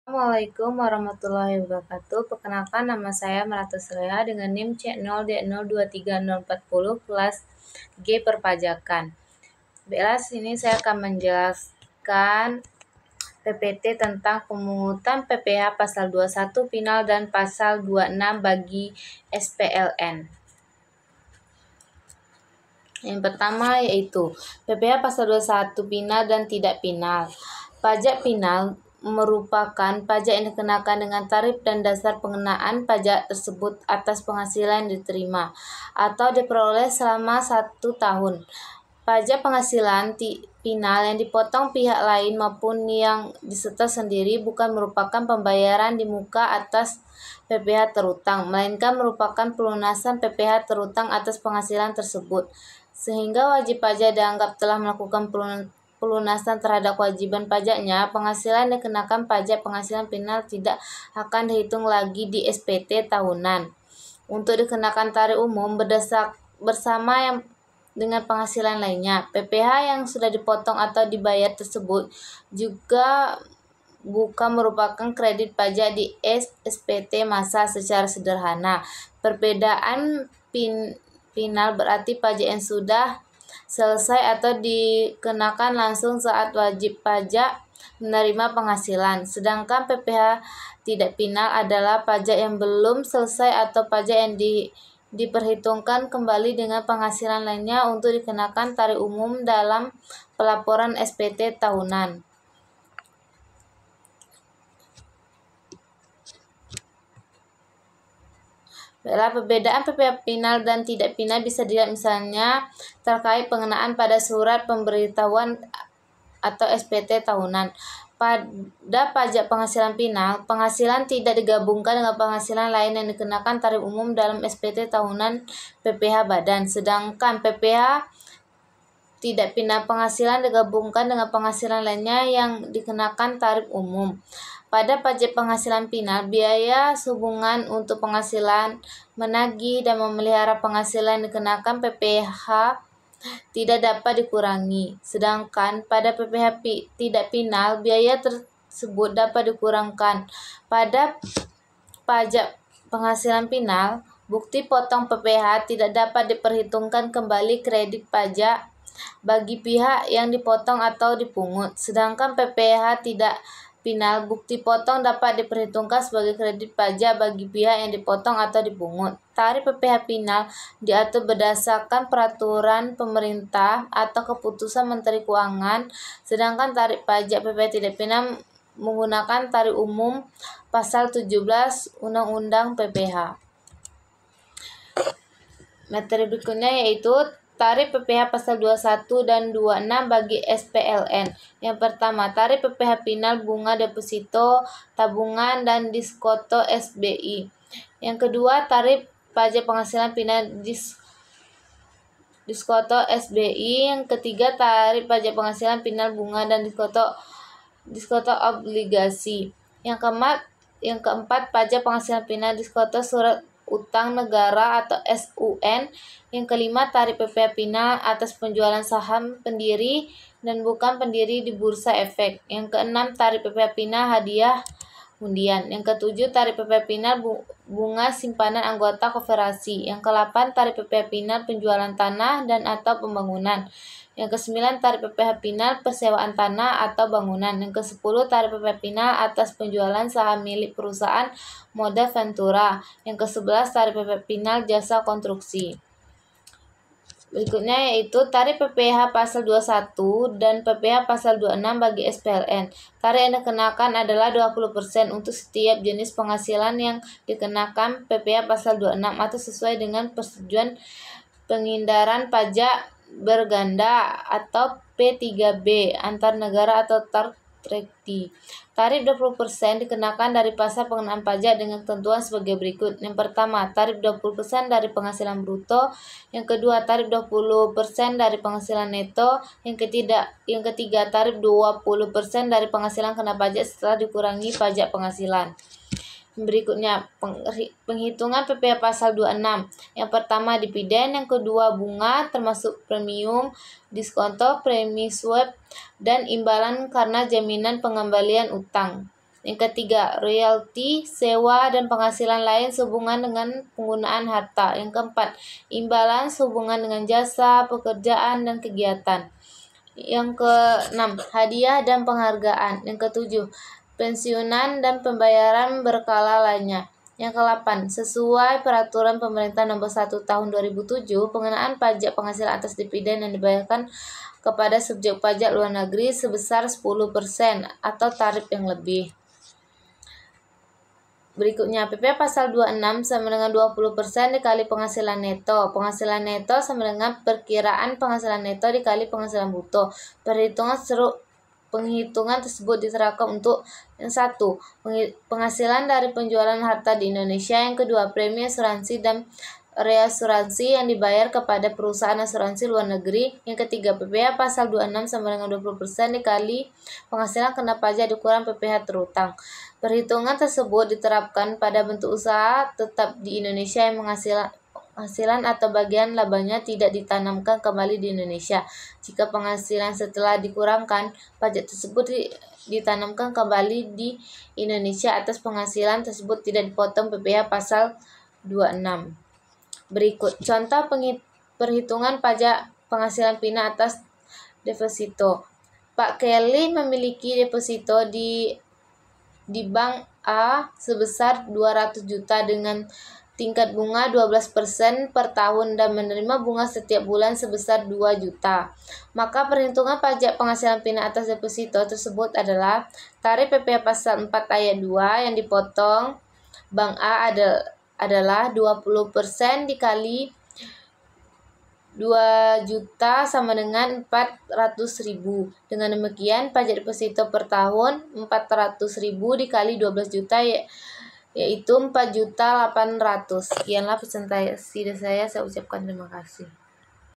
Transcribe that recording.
Assalamualaikum warahmatullahi wabarakatuh. Perkenalkan, nama saya Melati Sreha dengan NIM C0D023040 kelas G Perpajakan. Baiklah, sini saya akan menjelaskan PPT tentang pemungutan PPh pasal 21 final dan pasal 26 bagi SPLN. Yang pertama yaitu PPh pasal 21 final dan tidak final. Pajak final merupakan pajak yang dikenakan dengan tarif dan dasar pengenaan pajak tersebut atas penghasilan yang diterima atau diperoleh selama 1 tahun. Pajak penghasilan final yang dipotong pihak lain maupun yang disetor sendiri bukan merupakan pembayaran di muka atas PPh terutang, melainkan merupakan pelunasan PPh terutang atas penghasilan tersebut. Sehingga wajib pajak dianggap telah melakukan pelunasan terhadap kewajiban pajaknya, penghasilan yang dikenakan pajak penghasilan final tidak akan dihitung lagi di SPT tahunan. Untuk dikenakan tarif umum bersama yang dengan penghasilan lainnya, PPh yang sudah dipotong atau dibayar tersebut juga bukan merupakan kredit pajak di SPT masa secara sederhana. Perbedaan final berarti pajak yang sudah selesai atau dikenakan langsung saat wajib pajak menerima penghasilan. Sedangkan PPh tidak final adalah pajak yang belum selesai atau pajak yang diperhitungkan kembali dengan penghasilan lainnya untuk dikenakan tarif umum dalam pelaporan SPT tahunan. Baiklah, perbedaan PPh final dan tidak final bisa dilihat misalnya terkait pengenaan pada surat pemberitahuan atau SPT tahunan. Pada pajak penghasilan final, penghasilan tidak digabungkan dengan penghasilan lain yang dikenakan tarif umum dalam SPT tahunan PPh badan. Sedangkan PPh tidak final penghasilan digabungkan dengan penghasilan lainnya yang dikenakan tarif umum. Pada pajak penghasilan final, biaya sehubungan untuk penghasilan, menagih, dan memelihara penghasilan yang dikenakan PPh tidak dapat dikurangi. Sedangkan pada PPh tidak final, biaya tersebut dapat dikurangkan. Pada pajak penghasilan final, bukti potong PPh tidak dapat diperhitungkan kembali kredit pajak bagi pihak yang dipotong atau dipungut. Sedangkan PPh tidak final, bukti potong dapat diperhitungkan sebagai kredit pajak bagi pihak yang dipotong atau dipungut. Tarif PPh final diatur berdasarkan peraturan pemerintah atau keputusan Menteri Keuangan, sedangkan tarif pajak PPh tidak final menggunakan tarif umum pasal 17 Undang-Undang PPh. Materi berikutnya yaitu tarif PPh pasal 21 dan 26 bagi SPLN. Yang pertama, tarif PPh final bunga deposito, tabungan, dan diskoto SBI. Yang kedua, tarif pajak penghasilan final diskoto SBI. Yang ketiga, tarif pajak penghasilan final bunga dan diskoto obligasi. Yang keempat, pajak penghasilan final diskoto surat utang negara atau SUN. Yang kelima, tarif PPh final atas penjualan saham pendiri dan bukan pendiri di Bursa Efek. Yang keenam, tarif PPh final hadiah undian. Yang ketujuh, tarif PPh final bunga simpanan anggota koperasi. Yang ke-8, tarif PPh final penjualan tanah dan atau pembangunan. Yang ke-9, tarif PPh final persewaan tanah atau bangunan. Yang ke-10, tarif PPh final atas penjualan saham milik perusahaan Moda Ventura. Yang ke-11, tarif PPh final jasa konstruksi. Berikutnya yaitu tarif PPh pasal 21 dan PPh pasal 26 bagi SPLN. Tarif yang dikenakan adalah 20% untuk setiap jenis penghasilan yang dikenakan PPh pasal 26 atau sesuai dengan persetujuan penghindaran pajak berganda atau P3B antar negara atau treaty. Tarif 20% dikenakan dari pasal pengenaan pajak dengan ketentuan sebagai berikut. Yang pertama, tarif 20% dari penghasilan bruto. Yang kedua, tarif 20% dari penghasilan neto. Yang ketiga, tarif 20% dari penghasilan kena pajak setelah dikurangi pajak penghasilan. Berikutnya, penghitungan PPh pasal 26. Yang pertama, dividen. Yang kedua, bunga termasuk premium, diskonto, premi swap, dan imbalan karena jaminan pengembalian utang. Yang ketiga, royalti, sewa, dan penghasilan lain sehubungan dengan penggunaan harta. Yang keempat, imbalan sehubungan dengan jasa, pekerjaan, dan kegiatan. Yang keenam, hadiah dan penghargaan. Yang ketujuh, pensiunan dan pembayaran berkala lainnya. Yang ke-8, sesuai peraturan pemerintah nomor 1 tahun 2007, pengenaan pajak penghasilan atas dividen yang dibayarkan kepada subjek pajak luar negeri sebesar 10% atau tarif yang lebih. Berikutnya, PPh pasal 26 sama dengan 20% dikali penghasilan neto. Penghasilan neto sama dengan perkiraan penghasilan neto dikali penghasilan bruto. Penghitungan tersebut diterapkan untuk yang satu, penghasilan dari penjualan harta di Indonesia. Yang kedua, premi asuransi dan reasuransi yang dibayar kepada perusahaan asuransi luar negeri. Yang ketiga, PPh pasal 26 sama dengan 20% dikali penghasilan kena pajak dikurang PPh terutang. Perhitungan tersebut diterapkan pada bentuk usaha tetap di Indonesia yang penghasilan atau bagian labanya tidak ditanamkan kembali di Indonesia. Jika penghasilan setelah dikurangkan pajak tersebut ditanamkan kembali di Indonesia, atas penghasilan tersebut tidak dipotong PPh pasal 26. Berikut contoh perhitungan pajak penghasilan PINA atas deposito. Pak Kelly memiliki deposito di Bank A sebesar 200 juta dengan tingkat bunga 12% per tahun dan menerima bunga setiap bulan sebesar 2 juta. Maka perhitungan pajak penghasilan PINA atas deposito tersebut adalah tarif PPh pasal 4 ayat 2 yang dipotong Bank A adalah 20% dikali 2 juta sama dengan 400.000. Dengan demikian, pajak deposito per tahun 400.000 dikali 12 juta yaitu 4.800.000. Sekianlah presentasi dari saya ucapkan terima kasih.